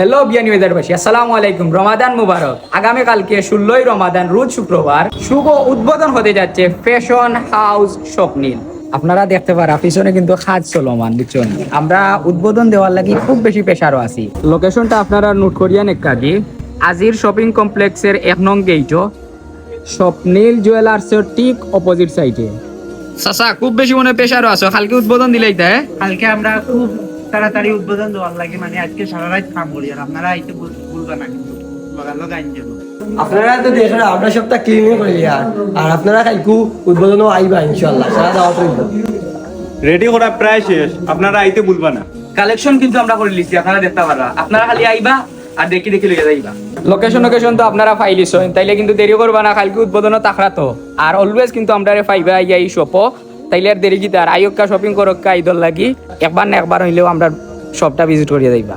Hello বিয়ানি ওয়েদারবাসী, আসসালামু আলাইকুম। রমাদান মুবারক। আগামীকালকে 16ই রমাদান রোজ শুক্রবার শুভ উদ্বোধন হতে যাচ্ছে ফ্যাশন হাউস স্বপ্নীল। আপনারা দেখতে পারা পিছনে কিন্তু খাজ চলমান বুঝছেন। আমরা উদ্বোধন দেওয়ার লাগি খুব বেশি প্রেশারও আছি। লোকেশনটা আপনারা নোট করিয়া নেকাদি আজির শপিং কমপ্লেক্সের 1 নং গেইটও স্বপ্নীল জুয়েলার্সের ঠিক অপোজিট সাইডে। চাচা খুব বেশি মনে প্রেশারও আছে, কালকে উদ্বোধন দিলেই তাই। কালকে আমরা খুব তাড়াতাড়ি উদ্বোধন দেওয়ার লাগে, মানে আজকে সারা রাত কাম করি। আর আপনারা আইতে ভুলবেন না কিন্তু বাগালো গাইন যাবো। আপনারা তো দেখেন আমরা সবটা ক্লিনই করি আর আপনারা কালকু উদ্বোধনও আইবা ইনশাআল্লাহ। সারা দাওয়াত হইব। রেডি করা প্রায় শেষ, আপনারা আইতে ভুলবা না। কালেকশন কিন্তু আমরা করে লিখছি, আপনারা দেখতে পারবা। আপনারা খালি আইবা আর দেখি লইয়া যাইবা। লোকেশন তো আপনারা ফাইলিস তাইলে কিন্তু দেরি করবা না, কালকে উদ্বোধনও তাকরা তো। আর অলওয়েজ কিন্তু আমরা ফাইবা আইয়া এই শপও, তাইলে আর দেরি কি তার আইয়ক্কা শপিং করক্কা ঈদর লাগি একবার না একবার হইলেও আমরা সবটা ভিজিট করিয়া যাইবা।